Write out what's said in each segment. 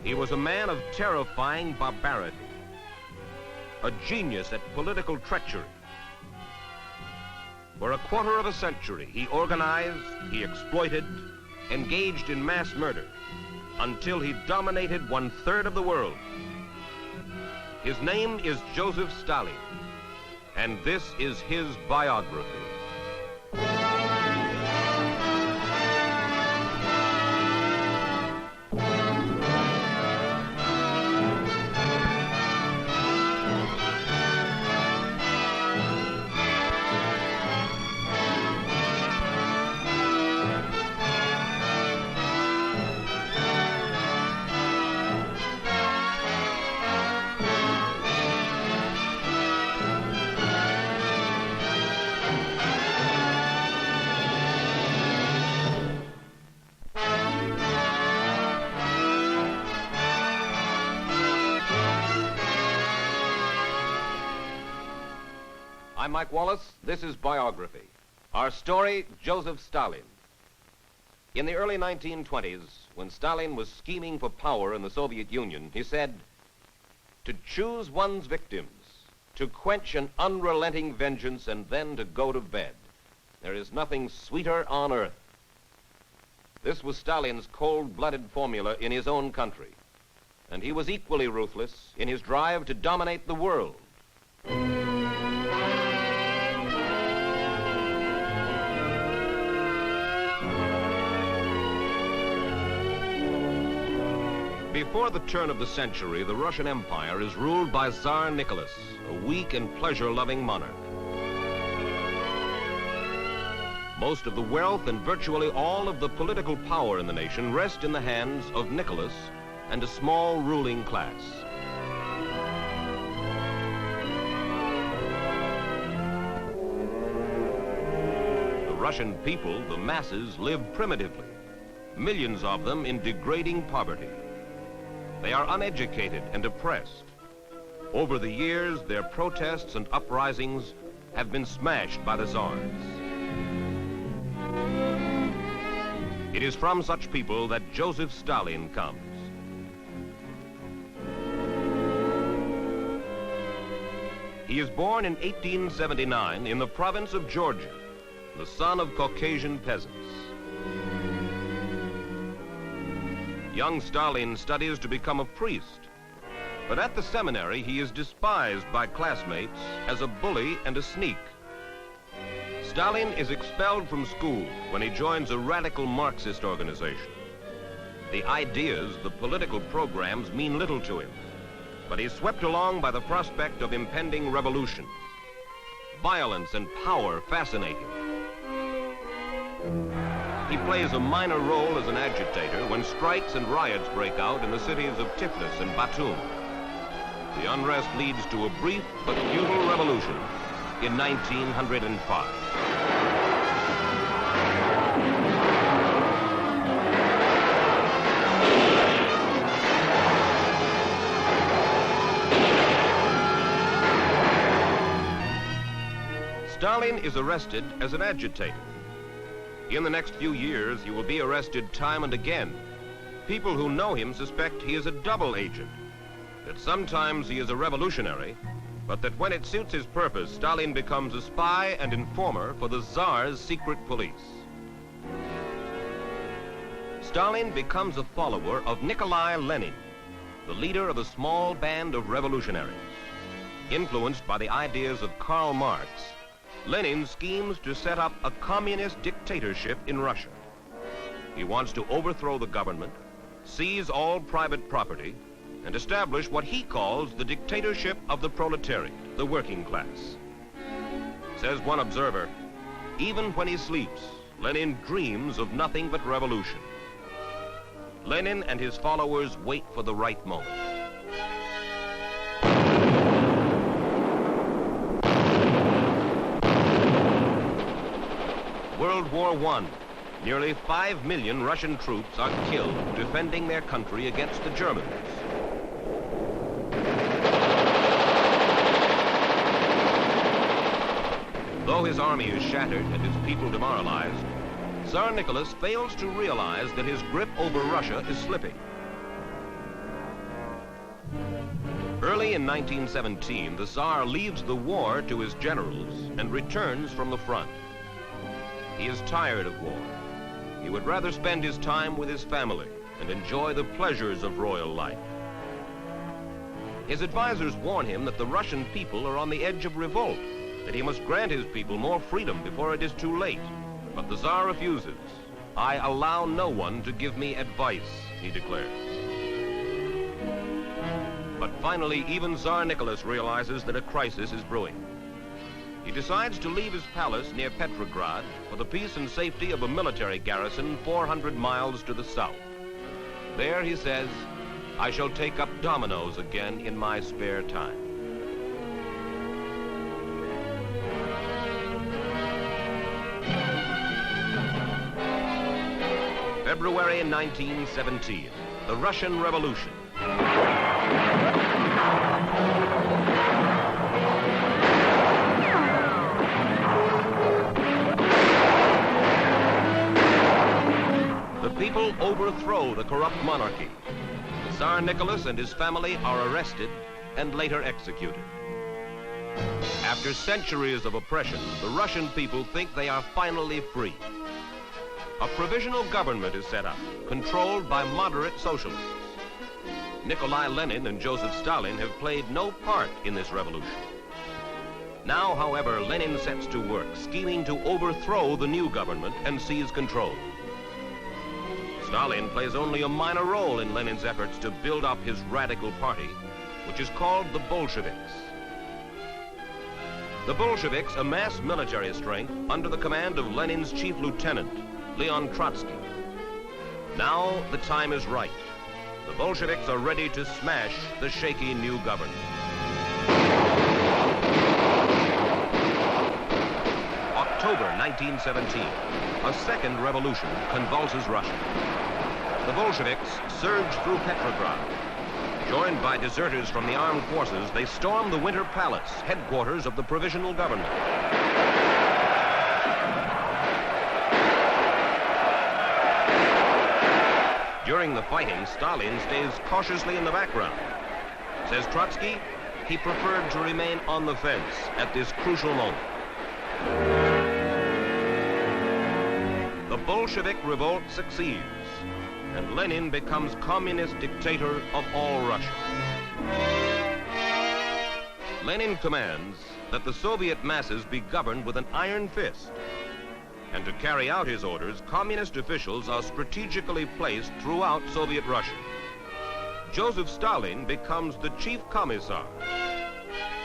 He was a man of terrifying barbarity, a genius at political treachery. For a quarter of a century, he organized, he exploited, engaged in mass murder, until he dominated 1/3 of the world. His name is Joseph Stalin, and this is his biography. I'm Mike Wallace. This is Biography. Our story, Joseph Stalin. In the early 1920s, when Stalin was scheming for power in the Soviet Union, he said, "To choose one's victims, to quench an unrelenting vengeance, and then to go to bed. There is nothing sweeter on earth." This was Stalin's cold-blooded formula in his own country, and he was equally ruthless in his drive to dominate the world. Before the turn of the century, the Russian Empire is ruled by Tsar Nicholas, a weak and pleasure-loving monarch. Most of the wealth and virtually all of the political power in the nation rest in the hands of Nicholas and a small ruling class. The Russian people, the masses, live primitively, millions of them in degrading poverty. They are uneducated and oppressed. Over the years, their protests and uprisings have been smashed by the czars. It is from such people that Joseph Stalin comes. He is born in 1879 in the province of Georgia, the son of Caucasian peasants. Young Stalin studies to become a priest, but at the seminary he is despised by classmates as a bully and a sneak. Stalin is expelled from school when he joins a radical Marxist organization. The ideas, the political programs mean little to him, but he's swept along by the prospect of impending revolution. Violence and power fascinate him. He plays a minor role as an agitator when strikes and riots break out in the cities of Tiflis and Batum. The unrest leads to a brief but futile revolution in 1905. Stalin is arrested as an agitator. In the next few years, he will be arrested time and again. People who know him suspect he is a double agent, that sometimes he is a revolutionary, but that when it suits his purpose, Stalin becomes a spy and informer for the Tsar's secret police. Stalin becomes a follower of Nikolai Lenin, the leader of a small band of revolutionaries. Influenced by the ideas of Karl Marx, Lenin schemes to set up a communist dictatorship in Russia. He wants to overthrow the government, seize all private property, and establish what he calls the dictatorship of the proletariat, the working class. Says one observer, even when he sleeps, Lenin dreams of nothing but revolution. Lenin and his followers wait for the right moment. World War I. Nearly 5 million Russian troops are killed defending their country against the Germans. Though his army is shattered and his people demoralized, Tsar Nicholas fails to realize that his grip over Russia is slipping. Early in 1917, the Tsar leaves the war to his generals and returns from the front. He is tired of war. He would rather spend his time with his family and enjoy the pleasures of royal life. His advisors warn him that the Russian people are on the edge of revolt, that he must grant his people more freedom before it is too late. But the Tsar refuses. "I allow no one to give me advice," he declares. But finally, even Tsar Nicholas realizes that a crisis is brewing. He decides to leave his palace near Petrograd for the peace and safety of a military garrison 400 miles to the south. There, he says, "I shall take up dominoes again in my spare time." February 1917, the Russian Revolution. The people overthrow the corrupt monarchy. Tsar Nicholas and his family are arrested and later executed. After centuries of oppression, the Russian people think they are finally free. A provisional government is set up, controlled by moderate socialists. Nikolai Lenin and Joseph Stalin have played no part in this revolution. Now, however, Lenin sets to work, scheming to overthrow the new government and seize control. Stalin plays only a minor role in Lenin's efforts to build up his radical party, which is called the Bolsheviks. The Bolsheviks amass military strength under the command of Lenin's chief lieutenant, Leon Trotsky. Now the time is right. The Bolsheviks are ready to smash the shaky new government. October 1917, a second revolution convulses Russia. The Bolsheviks surge through Petrograd. Joined by deserters from the armed forces, they storm the Winter Palace, headquarters of the provisional government. During the fighting, Stalin stays cautiously in the background. Says Trotsky, he preferred to remain on the fence at this crucial moment. The Bolshevik revolt succeeds, and Lenin becomes communist dictator of all Russia. Lenin commands that the Soviet masses be governed with an iron fist. And to carry out his orders, communist officials are strategically placed throughout Soviet Russia. Joseph Stalin becomes the chief commissar.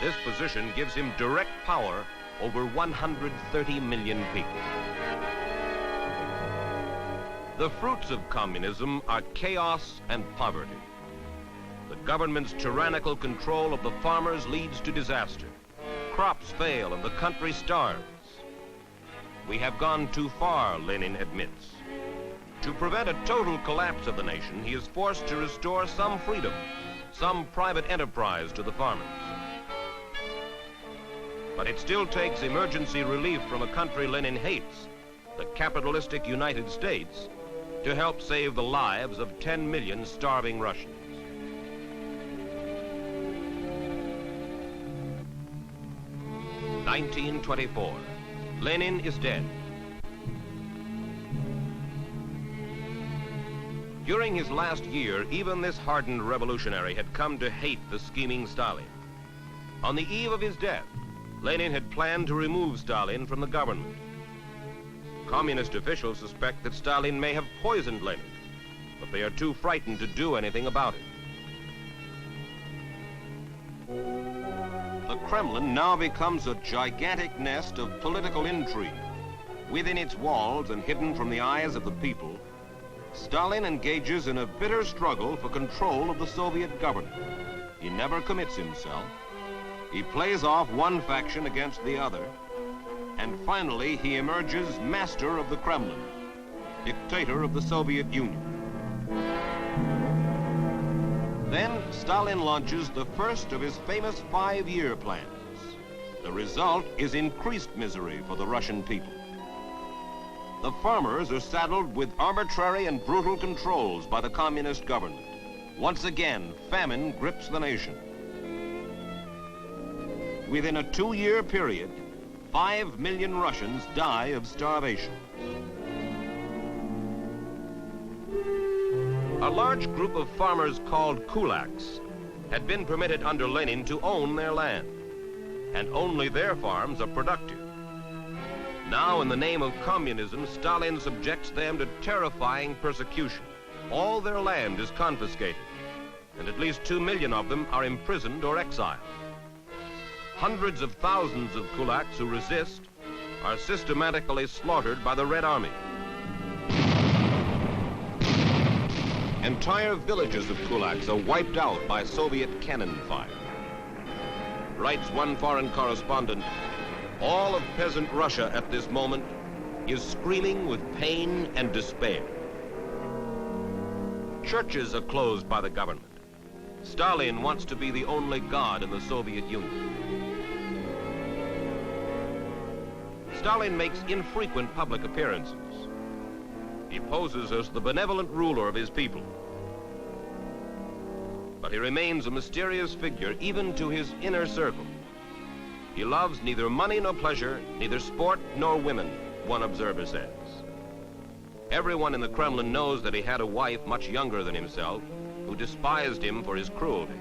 This position gives him direct power over 130 million people. The fruits of communism are chaos and poverty. The government's tyrannical control of the farmers leads to disaster. Crops fail and the country starves. We have gone too far, Lenin admits. To prevent a total collapse of the nation, he is forced to restore some freedom, some private enterprise to the farmers. But it still takes emergency relief from a country Lenin hates, the capitalistic United States, to help save the lives of 10 million starving Russians. (1924). Lenin is dead. During his last year, even this hardened revolutionary had come to hate the scheming Stalin. On the eve of his death, Lenin had planned to remove Stalin from the government. Communist officials suspect that Stalin may have poisoned Lenin, but they are too frightened to do anything about it. The Kremlin now becomes a gigantic nest of political intrigue. Within its walls and hidden from the eyes of the people, Stalin engages in a bitter struggle for control of the Soviet government. He never commits himself. He plays off one faction against the other, and finally he emerges master of the Kremlin, dictator of the Soviet Union. Then Stalin launches the first of his famous 5-year plans. The result is increased misery for the Russian people. The farmers are saddled with arbitrary and brutal controls by the communist government. Once again, famine grips the nation. Within a 2-year period, 5 million Russians die of starvation. A large group of farmers called kulaks had been permitted under Lenin to own their land, and only their farms are productive. Now, in the name of communism, Stalin subjects them to terrifying persecution. All their land is confiscated, and at least 2 million of them are imprisoned or exiled. Hundreds of thousands of kulaks who resist are systematically slaughtered by the Red Army. Entire villages of kulaks are wiped out by Soviet cannon fire. Writes one foreign correspondent, all of peasant Russia at this moment is screaming with pain and despair. Churches are closed by the government. Stalin wants to be the only god in the Soviet Union. Stalin makes infrequent public appearances. He poses as the benevolent ruler of his people. But he remains a mysterious figure even to his inner circle. He loves neither money nor pleasure, neither sport nor women, one observer says. Everyone in the Kremlin knows that he had a wife much younger than himself, who despised him for his cruelty.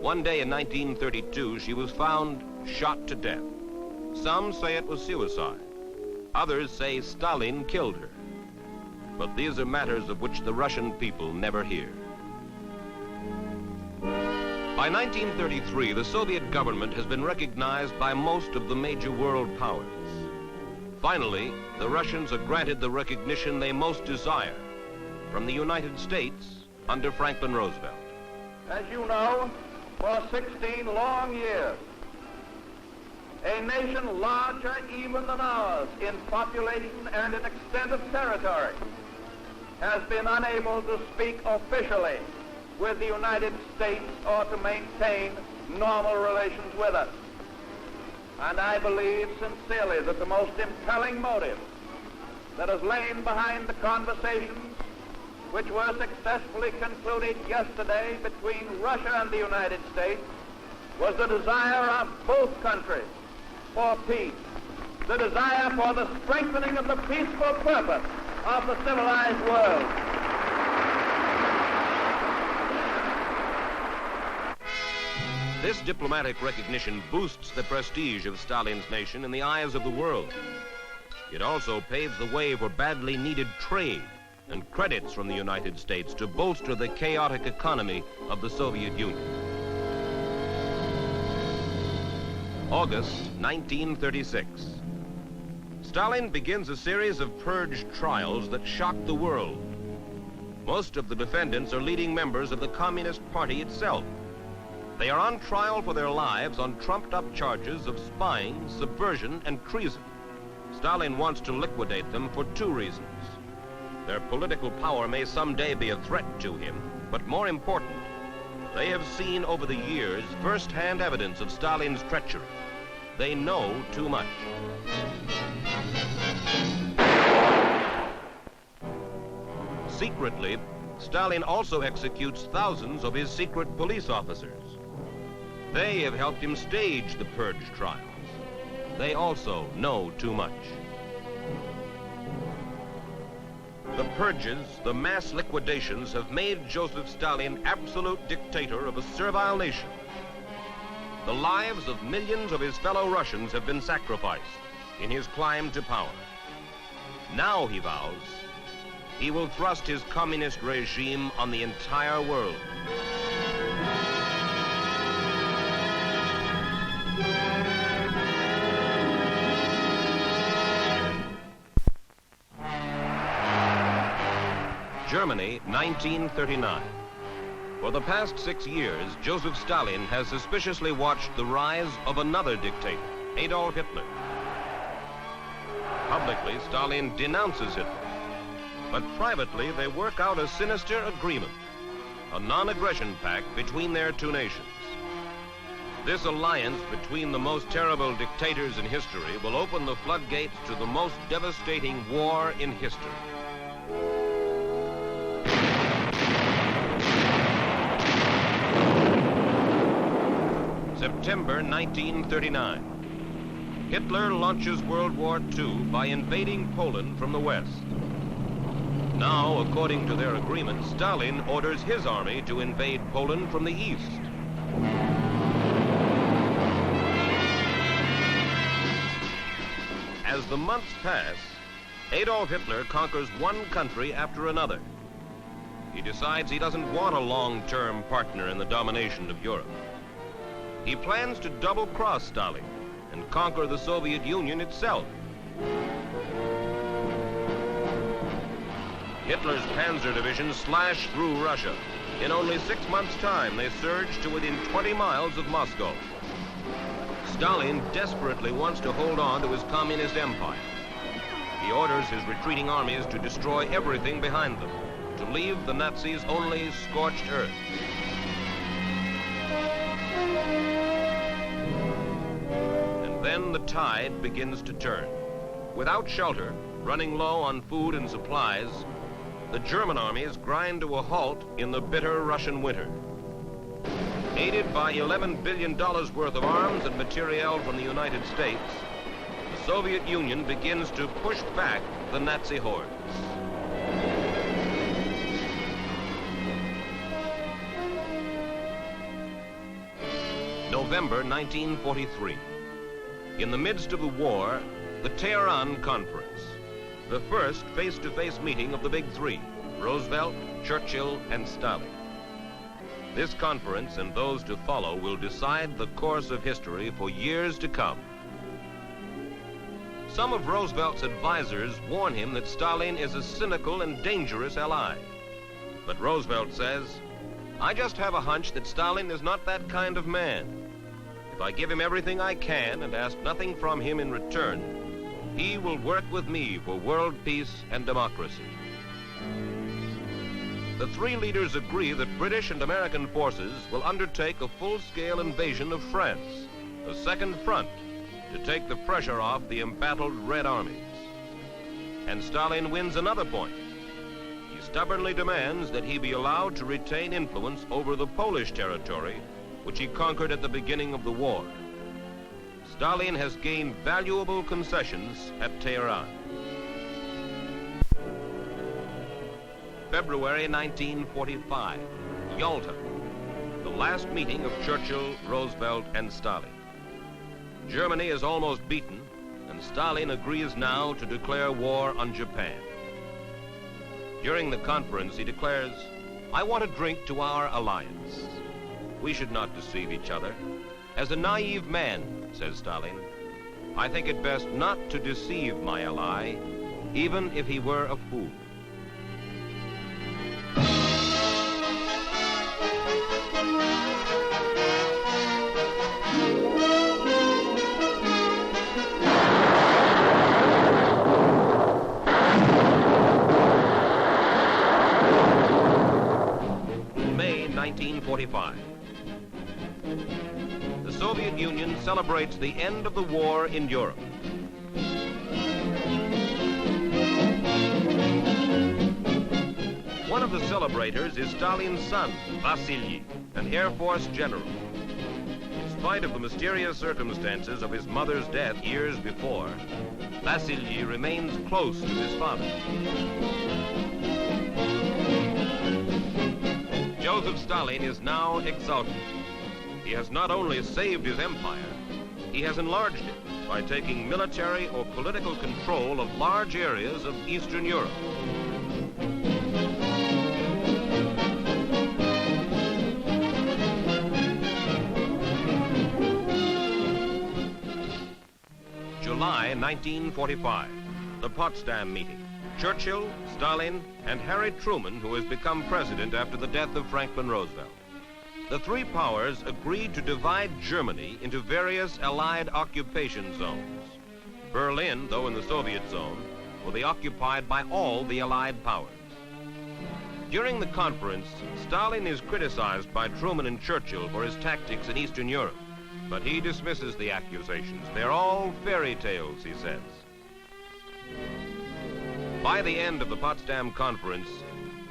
One day in 1932, she was found shot to death. Some say it was suicide. Others say Stalin killed her. But these are matters of which the Russian people never hear. By 1933, the Soviet government has been recognized by most of the major world powers. Finally, the Russians are granted the recognition they most desire from the United States under Franklin Roosevelt. As you know, for 16 long years, a nation larger even than ours in population and in extent of territory has been unable to speak officially with the United States or to maintain normal relations with us. And I believe sincerely that the most impelling motive that has lain behind the conversations which were successfully concluded yesterday between Russia and the United States was the desire of both countries for peace, the desire for the strengthening of the peaceful purpose of the civilized world. This diplomatic recognition boosts the prestige of Stalin's nation in the eyes of the world. It also paves the way for badly needed trade and credits from the United States to bolster the chaotic economy of the Soviet Union. August 1936. Stalin begins a series of purge trials that shock the world. Most of the defendants are leading members of the Communist Party itself. They are on trial for their lives on trumped-up charges of spying, subversion, and treason. Stalin wants to liquidate them for 2 reasons. Their political power may someday be a threat to him, but more important, they have seen over the years first-hand evidence of Stalin's treachery. They know too much. Secretly, Stalin also executes thousands of his secret police officers. They have helped him stage the purge trials. They also know too much. The purges, the mass liquidations, have made Joseph Stalin absolute dictator of a servile nation. The lives of millions of his fellow Russians have been sacrificed in his climb to power. Now, he vows, he will thrust his communist regime on the entire world. Germany, 1939. For the past 6 years, Joseph Stalin has suspiciously watched the rise of another dictator, Adolf Hitler. Publicly, Stalin denounces Hitler, but privately they work out a sinister agreement, a non-aggression pact between their 2 nations. This alliance between the most terrible dictators in history will open the floodgates to the most devastating war in history. September 1939. Hitler launches World War II by invading Poland from the west. Now, according to their agreement, Stalin orders his army to invade Poland from the east. As the months pass, Adolf Hitler conquers one country after another. He decides he doesn't want a long-term partner in the domination of Europe. He plans to double-cross Stalin and conquer the Soviet Union itself. Hitler's panzer divisions slash through Russia. In only 6 months' time, they surge to within 20 miles of Moscow. Stalin desperately wants to hold on to his communist empire. He orders his retreating armies to destroy everything behind them, to leave the Nazis only scorched earth. And then the tide begins to turn. Without shelter, running low on food and supplies, the German armies grind to a halt in the bitter Russian winter. Aided by $11 billion worth of arms and materiel from the United States, the Soviet Union begins to push back the Nazi hordes. November 1943. In the midst of the war, the Teheran Conference, the first face-to-face meeting of the Big Three, Roosevelt, Churchill, and Stalin. This conference and those to follow will decide the course of history for years to come. Some of Roosevelt's advisors warn him that Stalin is a cynical and dangerous ally. But Roosevelt says, "I just have a hunch that Stalin is not that kind of man. If I give him everything I can and ask nothing from him in return, he will work with me for world peace and democracy." The three leaders agree that British and American forces will undertake a full-scale invasion of France, a second front, to take the pressure off the embattled Red armies. And Stalin wins another point. He stubbornly demands that he be allowed to retain influence over the Polish territory, which he conquered at the beginning of the war. Stalin has gained valuable concessions at Tehran. February 1945, Yalta, the last meeting of Churchill, Roosevelt, and Stalin. Germany is almost beaten, and Stalin agrees now to declare war on Japan. During the conference, he declares, "I want to drink to our alliance. We should not deceive each other. As a naive man," says Stalin, "I think it best not to deceive my ally, even if he were a fool." May 1945. The Soviet Union celebrates the end of the war in Europe. One of the celebrators is Stalin's son, Vasily, an Air Force general. In spite of the mysterious circumstances of his mother's death years before, Vasily remains close to his father. Joseph Stalin is now exultant. He has not only saved his empire, he has enlarged it by taking military or political control of large areas of Eastern Europe. July 1945, the Potsdam meeting. Churchill, Stalin, and Harry Truman, who has become president after the death of Franklin Roosevelt. The three powers agreed to divide Germany into various Allied occupation zones. Berlin, though in the Soviet zone, will be occupied by all the Allied powers. During the conference, Stalin is criticized by Truman and Churchill for his tactics in Eastern Europe. But he dismisses the accusations. They're all fairy tales, he says. By the end of the Potsdam Conference,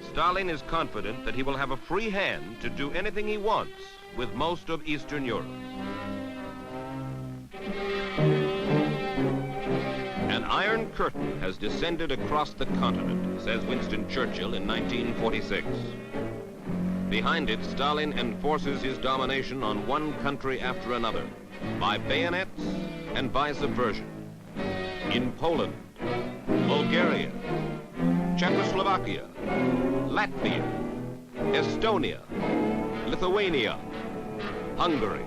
Stalin is confident that he will have a free hand to do anything he wants with most of Eastern Europe. An iron curtain has descended across the continent, says Winston Churchill in 1946. Behind it, Stalin enforces his domination on one country after another, by bayonets and by subversion. In Poland, Bulgaria, Czechoslovakia, Latvia, Estonia, Lithuania, Hungary.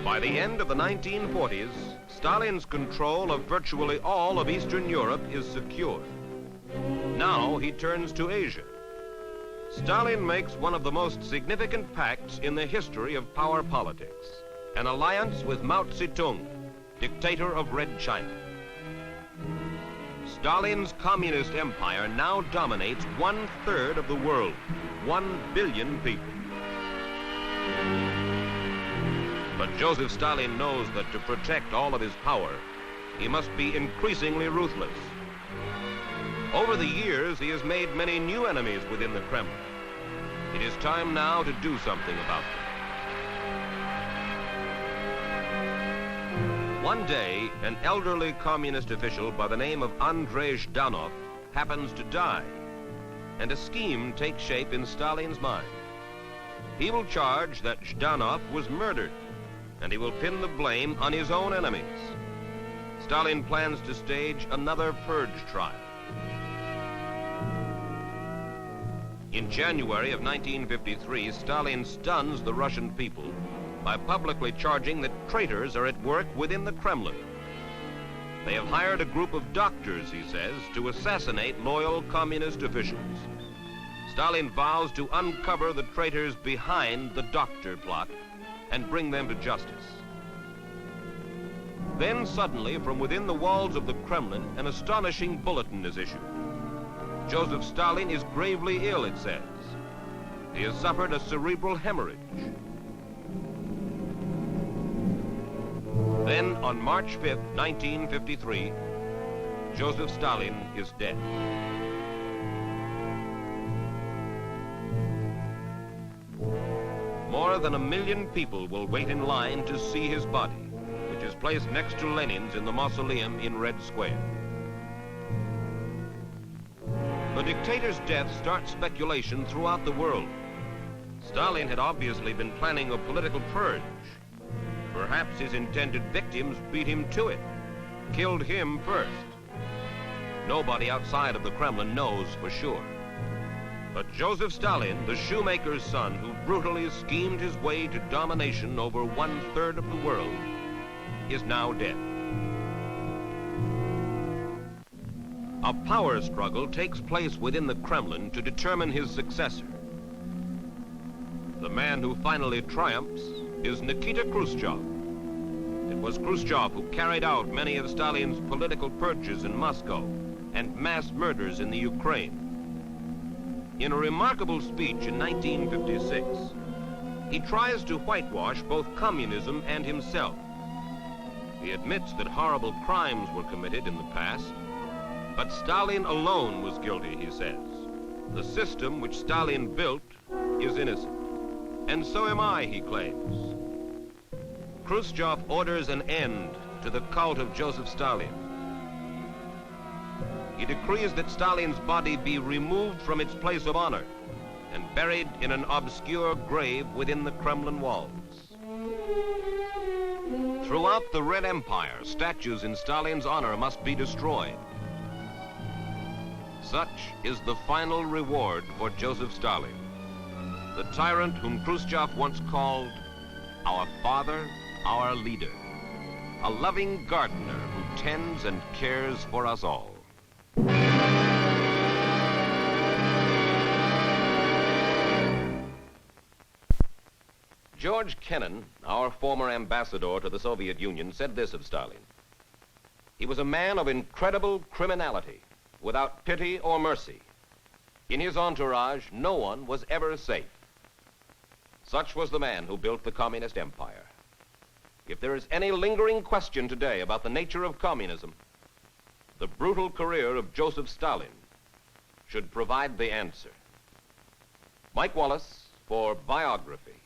By the end of the 1940s, Stalin's control of virtually all of Eastern Europe is secure. Now he turns to Asia. Stalin makes one of the most significant pacts in the history of power politics, an alliance with Mao Zedong, dictator of Red China. Stalin's communist empire now dominates 1/3 of the world, 1 billion people. But Joseph Stalin knows that to protect all of his power, he must be increasingly ruthless. Over the years, he has made many new enemies within the Kremlin. It is time now to do something about them. One day, an elderly communist official by the name of Andrei Zhdanov happens to die, and a scheme takes shape in Stalin's mind. He will charge that Zhdanov was murdered, and he will pin the blame on his own enemies. Stalin plans to stage another purge trial. In January of 1953, Stalin stuns the Russian people by publicly charging that traitors are at work within the Kremlin. They have hired a group of doctors, he says, to assassinate loyal communist officials. Stalin vows to uncover the traitors behind the doctor plot and bring them to justice. Then suddenly, from within the walls of the Kremlin, an astonishing bulletin is issued. Joseph Stalin is gravely ill, it says. He has suffered a cerebral hemorrhage. Then, on March 5th, 1953, Joseph Stalin is dead. More than 1 million people will wait in line to see his body, which is placed next to Lenin's in the mausoleum in Red Square. The dictator's death starts speculation throughout the world. Stalin had obviously been planning a political purge. Perhaps his intended victims beat him to it, killed him first. Nobody outside of the Kremlin knows for sure. But Joseph Stalin, the shoemaker's son who brutally schemed his way to domination over 1/3 of the world, is now dead. A power struggle takes place within the Kremlin to determine his successor. The man who finally triumphs is Nikita Khrushchev. It was Khrushchev who carried out many of Stalin's political purges in Moscow and mass murders in the Ukraine. In a remarkable speech in 1956, he tries to whitewash both communism and himself. He admits that horrible crimes were committed in the past, but Stalin alone was guilty, he says. The system which Stalin built is innocent. And so am I, he claims. Khrushchev orders an end to the cult of Joseph Stalin. He decrees that Stalin's body be removed from its place of honor and buried in an obscure grave within the Kremlin walls. Throughout the Red Empire, statues in Stalin's honor must be destroyed. Such is the final reward for Joseph Stalin, the tyrant whom Khrushchev once called our father, our leader, a loving gardener who tends and cares for us all. George Kennan, our former ambassador to the Soviet Union, said this of Stalin. He was a man of incredible criminality, without pity or mercy. In his entourage, no one was ever safe. Such was the man who built the communist empire. If there is any lingering question today about the nature of communism, the brutal career of Joseph Stalin should provide the answer. Mike Wallace for Biography.